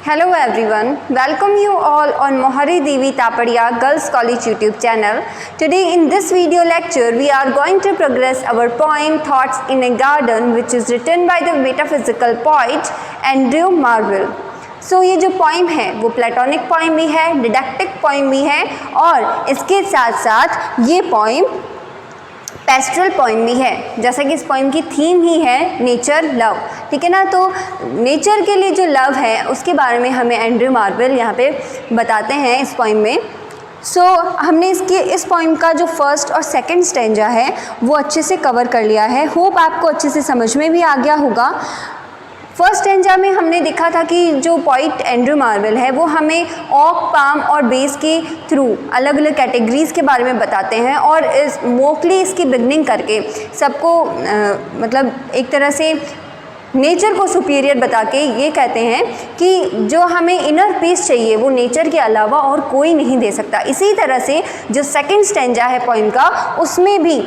Hello everyone, welcome you all on Mohari Devi Tapadia Girls College YouTube channel. Today in this video lecture we are going to progress our poem Thoughts in a Garden, which is written by the metaphysical poet Andrew Marvell. So ये जो poem है वो platonic poem भी है, डिडक्टिक poem भी है और इसके साथ साथ ये पोइम पेस्टरल पोइम भी है, जैसा कि इस पोइम की थीम ही है नेचर लव, ठीक है ना। तो नेचर के लिए जो लव है उसके बारे में हमें एंड्रयू मार्वेल यहाँ पे बताते हैं इस पोइम में। हमने इस पोइम का जो फर्स्ट और सेकंड स्टैंजा है वो अच्छे से कवर कर लिया है। होप आपको अच्छे से समझ में भी आ गया होगा। फर्स्ट स्टैंजा में हमने देखा था कि जो पोइट एंड्रयू मार्वेल है वो हमें ऑक, पाम और बेस के थ्रू अलग अलग कैटेगरीज़ के बारे में बताते हैं और मोस्टली इसकी बिगनिंग करके सबको मतलब एक तरह से नेचर को सुपीरियर बता के ये कहते हैं कि जो हमें इनर पीस चाहिए वो नेचर के अलावा और कोई नहीं दे सकता। इसी तरह से जो सेकंड स्टैंजा है पोइम का उसमें भी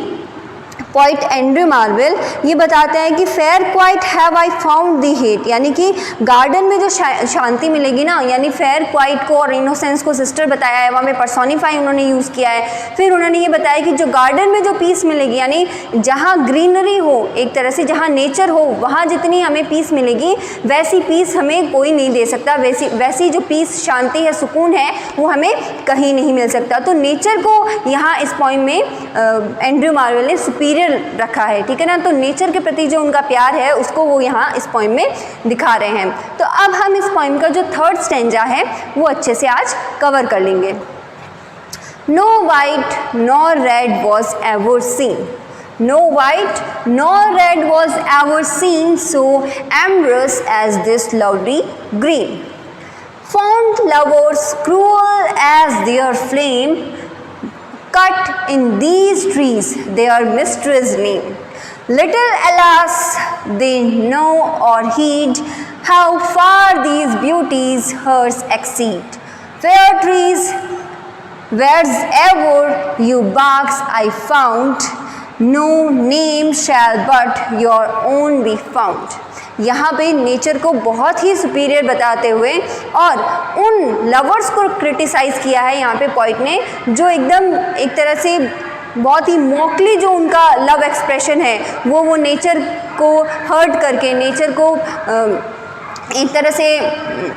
पोइट एंड्रयू मार्वेल ये बताते हैं कि fair quite have I found the hate, यानी कि गार्डन में जो शांति मिलेगी ना, यानी फेयर क्वाइट को और इनोसेंस को सिस्टर बताया है, वहाँ में पर्सोनिफाई उन्होंने यूज़ किया है। फिर उन्होंने ये बताया कि जो गार्डन में जो पीस मिलेगी, यानी जहाँ ग्रीनरी हो, एक तरह से जहाँ नेचर हो, वहाँ जितनी हमें पीस मिलेगी वैसी पीस हमें कोई नहीं दे सकता। वैसी जो पीस, शांति है, सुकून है, वो हमें कहीं नहीं मिल सकता। तो नेचर को यहाँ इस पोइम में एंड्रयू मार्वेल ने सुपीरियर रखा है, ठीक है ना। तो नेचर के प्रति जो उनका प्यार है उसको वो यहाँ इस पोइम में दिखा रहे हैं। तो अब हम इस पोइम का जो थर्ड स्टैंजा है वो अच्छे से आज कवर कर लेंगे। No white nor red was ever seen, no white nor red was ever seen so amorous as this lovely green. Fond lovers cruel as their flame, cut in these trees their mistress name. Little alas they know or heed how far these beauties hers exceed. Fair trees, wherever you barks I found, no name shall but your own be found. यहाँ पे nature को बहुत ही superior बताते हुए और उन lovers को criticise किया है यहाँ पे पोइट ने, जो एकदम एक तरह से बहुत ही मोकली जो उनका लव एक्सप्रेशन है वो नेचर को हर्ट करके, नेचर को एक तरह से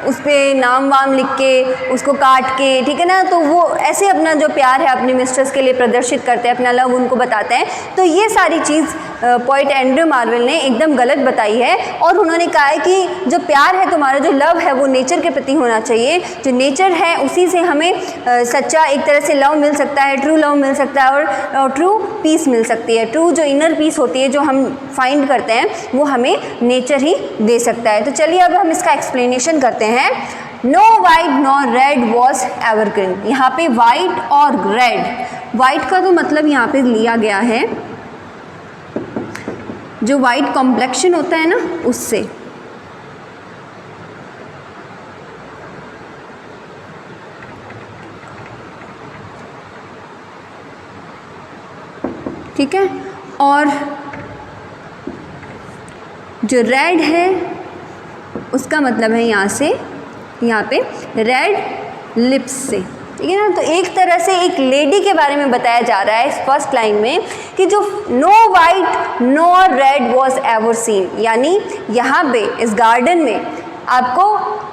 उस पर नाम वाम लिख के उसको काट के, ठीक है ना। तो वो ऐसे अपना जो प्यार है अपनी मिस्ट्रेस के लिए प्रदर्शित करते हैं, अपना लव उनको बताते हैं। तो ये सारी चीज़ पोइट एंड्रयू मार्वेल ने एकदम गलत बताई है और उन्होंने कहा है कि जो प्यार है तुम्हारा, जो लव है वो नेचर के प्रति होना चाहिए। जो नेचर है उसी से हमें सच्चा एक तरह से लव मिल सकता है, ट्रू लव मिल सकता है और ट्रू पीस मिल सकती है। ट्रू जो इनर पीस होती है जो हम फाइंड करते हैं वो हमें नेचर ही दे सकता है। तो चलिए अब हम इसका एक्सप्लेनेशन करते हैं। No white nor red was evergreen, यहाँ पे वाइट और रेड, वाइट का तो मतलब यहाँ पे लिया गया है जो वाइट कॉम्प्लेक्शन होता है ना उससे, ठीक है। और जो रेड है उसका मतलब है यहाँ पे रेड लिप्स से, ठीक है ना। तो एक तरह से एक लेडी के बारे में बताया जा रहा है इस फर्स्ट लाइन में कि जो no white nor red was ever seen, यानी यहाँ पे इस गार्डन में आपको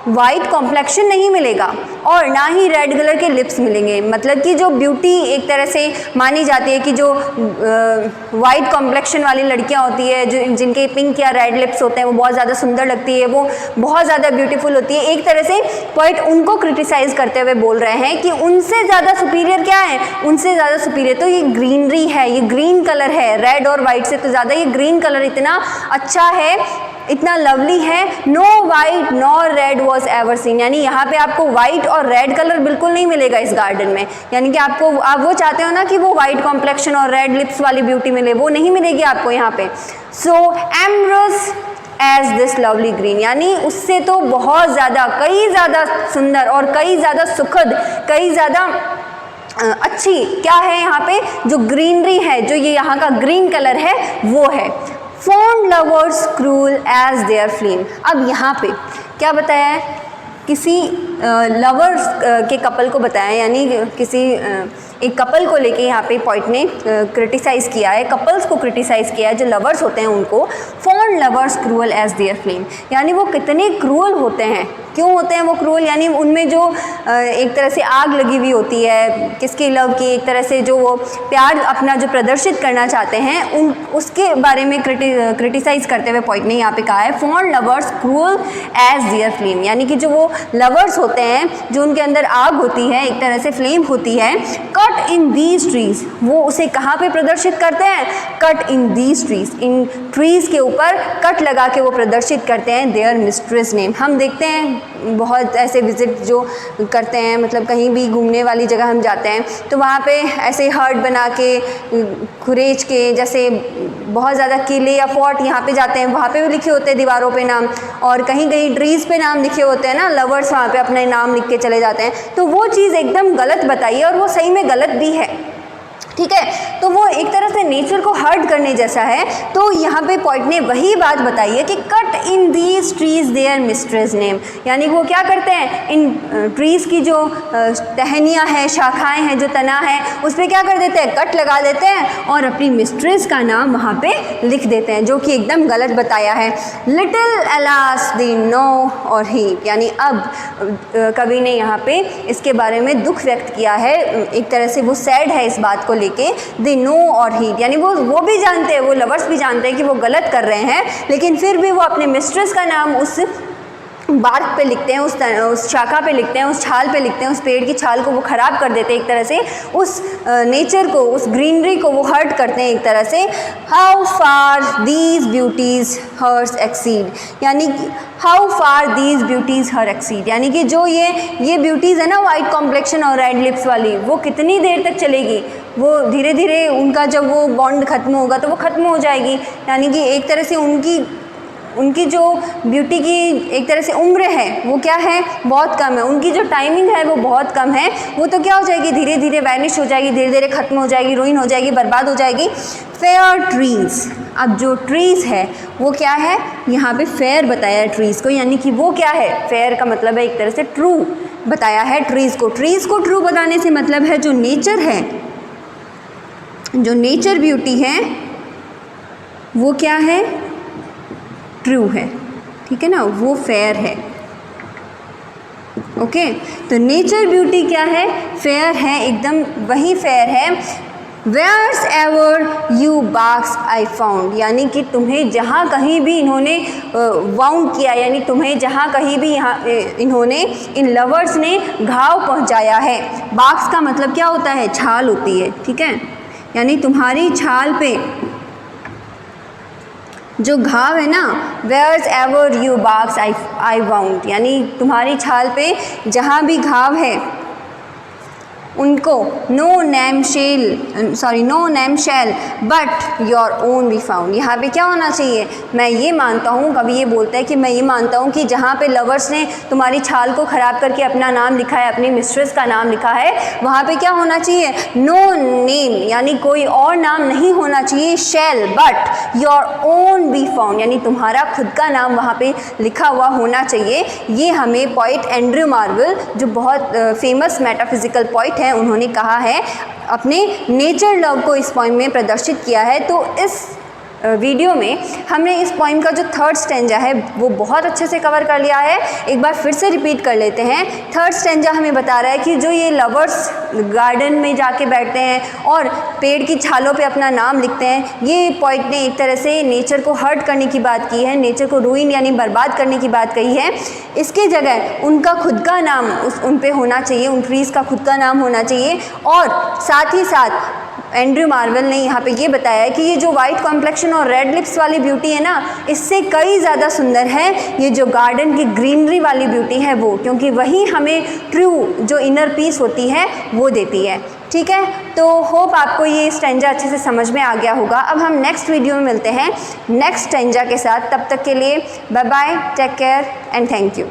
वाइट कॉम्प्लेक्शन नहीं मिलेगा और ना ही रेड कलर के लिप्स मिलेंगे। मतलब कि जो ब्यूटी एक तरह से मानी जाती है कि जो वाइट कॉम्प्लेक्शन वाली लड़कियां होती है, जो जिनके पिंक या रेड लिप्स होते हैं, वो बहुत ज़्यादा सुंदर लगती है, वो बहुत ज़्यादा ब्यूटीफुल होती है। एक तरह से पोइट उनको क्रिटिसाइज़ करते हुए बोल रहे हैं कि उनसे ज़्यादा सुपीरियर क्या है, उनसे ज़्यादा सुपीरियर तो ये ग्रीनरी है, ये ग्रीन कलर है। रेड और वाइट से तो ज़्यादा ये ग्रीन कलर इतना अच्छा है, इतना लवली है। No white nor red was ever seen, यानी यहाँ पे आपको वाइट और रेड कलर बिल्कुल नहीं मिलेगा इस गार्डन में। यानी कि आप वो चाहते हो ना कि वो वाइट कॉम्प्लेक्शन और रेड लिप्स वाली ब्यूटी मिले, वो नहीं मिलेगी आपको यहाँ पे। So amorous as this lovely green, यानी उससे तो बहुत ज़्यादा, कई ज़्यादा सुंदर और कई ज़्यादा सुखद, कई ज़्यादा अच्छी क्या है यहाँ पे जो ग्रीनरी है, जो ये यहाँ का ग्रीन कलर है वो है। Fond lovers cruel as their flame, अब यहाँ पे क्या बताया है किसी लवर्स के कपल को बताया, यानी किसी एक कपल को लेके यहाँ पे पॉइंट ने क्रिटिसाइज़ किया है, कपल्स को क्रिटिसाइज़ किया है जो लवर्स होते हैं उनको। Fond lovers cruel as their flame, यानी वो कितने क्रूअल होते हैं। क्यों होते हैं वो क्रूअल, यानी उनमें जो एक तरह से आग लगी हुई होती है किसकी, लव की, एक तरह से जो वो प्यार अपना जो प्रदर्शित करना चाहते हैं उसके बारे में क्रिटिसाइज़ करते हुए पॉइंट ने यहाँ पे कहा है fond lovers cruel as their flame, यानी कि जो वो लवर्स होते हैं जो उनके अंदर आग होती है, एक तरह से फ्लेम होती है, कट इन दीज ट्रीज, वो उसे कहाँ पे प्रदर्शित करते हैं, cut in these trees, in trees के ऊपर कट लगा के वो प्रदर्शित करते हैं देयर मिस्ट्रेस नेम। हम देखते हैं बहुत ऐसे विजिट जो करते हैं, मतलब कहीं भी घूमने वाली जगह हम जाते हैं तो वहाँ पे ऐसे हर्ट बना के खुरेज के, जैसे बहुत ज़्यादा किले या फोर्ट यहाँ पे जाते हैं वहाँ पे भी लिखे होते हैं दीवारों पे नाम, और कहीं कहीं ट्रीज़ पे नाम लिखे होते हैं ना, लवर्स वहाँ पे अपने नाम लिख के चले जाते हैं। तो वो चीज़ एकदम गलत बताई है और वो सही में गलत भी है, ठीक है। तो वो एक तरह से नेचर को हर्ट करने जैसा है। तो यहाँ पे पॉइंट ने वही बात बताई है कि cut in these trees their mistress name, यानी वो क्या करते हैं, इन ट्रीज़ की जो टहनियाँ हैं, शाखाएं हैं, जो तना है, उस पर क्या कर देते हैं, कट लगा देते हैं और अपनी मिस्ट्रेस का नाम वहाँ पे लिख देते हैं, जो कि एकदम गलत बताया है। लिटिल एलास दे नो और ही, यानी अब कवि ने यहाँ पे इसके बारे में दुख व्यक्त किया है, एक तरह से वो सैड है इस बात को लेके। दे नो और ही, यानी वो भी जानते हैं, वो लवर्स भी जानते हैं कि वो गलत कर रहे हैं, लेकिन फिर भी वो अपने मिस्ट्रेस का नाम उस बार्क पे लिखते हैं, उस शाखा पे लिखते हैं, उस छाल पे लिखते हैं, उस पेड़ की छाल को वो ख़राब कर देते हैं, एक तरह से उस नेचर को, उस ग्रीनरी को वो हर्ट करते हैं एक तरह से। How far these beauties hers exceed, यानी how far these beauties her exceed, यानी कि जो ये ब्यूटीज़ है ना, वाइट कॉम्प्लेक्शन और रेड लिप्स वाली, वो कितनी देर तक चलेगी, वो धीरे धीरे उनका जब वो बॉन्ड ख़त्म होगा तो वो ख़त्म हो जाएगी, यानी कि एक तरह से उनकी जो ब्यूटी की एक तरह से उम्र है वो क्या है, बहुत कम है, उनकी जो टाइमिंग है वो बहुत कम है, वो तो क्या हो जाएगी, धीरे धीरे वैनिश हो जाएगी, धीरे धीरे ख़त्म हो जाएगी, रुइन हो जाएगी, बर्बाद हो जाएगी। फेयर ट्रीज़, अब जो ट्रीज़ है वो क्या है, यहाँ पे फेयर बताया है ट्रीज़ को, यानी कि वो क्या है, फेयर का मतलब है एक तरह से ट्रू बताया है ट्रीज़ को ट्रू बताने से मतलब है जो नेचर है, जो नेचर ब्यूटी है वो क्या है, ट्रू है, ठीक है ना, वो फेयर है। ओके, तो नेचर ब्यूटी क्या है, फेयर है, एकदम वही फेयर है। Where's ever you barks I found, यानी कि तुम्हें जहाँ कहीं भी इन्होंने वाउंड किया, यानी तुम्हें जहाँ कहीं भी यहाँ इन्होंने, इन लवर्स ने घाव पहुँचाया है। बार्क्स का मतलब क्या होता है, छाल होती है, ठीक है, यानी तुम्हारी छाल पे जो घाव है ना, where's ever you barks I wound, यानी तुम्हारी छाल पे जहाँ भी घाव है उनको no name shall but your own be found, यहाँ पे क्या होना चाहिए, मैं ये मानता हूँ, कभी ये बोलता है कि मैं ये मानता हूँ कि जहाँ पे लवर्स ने तुम्हारी छाल को ख़राब करके अपना नाम लिखा है, अपनी मिस्ट्रेस का नाम लिखा है, वहाँ पे क्या होना चाहिए, नो नेम, यानी कोई और नाम नहीं होना चाहिए, shall but your own be found, यानी तुम्हारा खुद का नाम वहाँ पे लिखा हुआ होना चाहिए। ये हमें पॉइट एंड्रयू मार्वेल, जो बहुत फेमस मेटाफिजिकल पॉइट है, उन्होंने कहा है, अपने नेचर लव को इस पोइम में प्रदर्शित किया है। तो इस वीडियो में हमने इस पोइम का जो थर्ड स्टेंजा है वो बहुत अच्छे से कवर कर लिया है। एक बार फिर से रिपीट कर लेते हैं। थर्ड स्टेंजा हमें बता रहा है कि जो ये लवर्स गार्डन में जाके बैठते हैं और पेड़ की छालों पे अपना नाम लिखते हैं, ये पोइट ने एक तरह से नेचर को हर्ट करने की बात की है, नेचर को रूइन यानी बर्बाद करने की बात कही है। इसके जगह उनका खुद का नाम उन पे होना चाहिए, उन ट्रीज़ का खुद का नाम होना चाहिए। और साथ ही साथ एंड्रयू मार्वेल ने यहाँ पे ये बताया है कि ये जो वाइट कॉम्प्लेक्शन और रेड लिप्स वाली ब्यूटी है ना, इससे कई ज़्यादा सुंदर है ये जो गार्डन की ग्रीनरी वाली ब्यूटी है वो, क्योंकि वही हमें ट्रू जो इनर पीस होती है वो देती है। ठीक है, तो होप आपको ये स्टेंजा अच्छे से समझ में आ गया होगा। अब हम नेक्स्ट वीडियो में मिलते हैं नेक्स्ट स्टेंजा के साथ। तब तक के लिए bye bye, take care and thank you.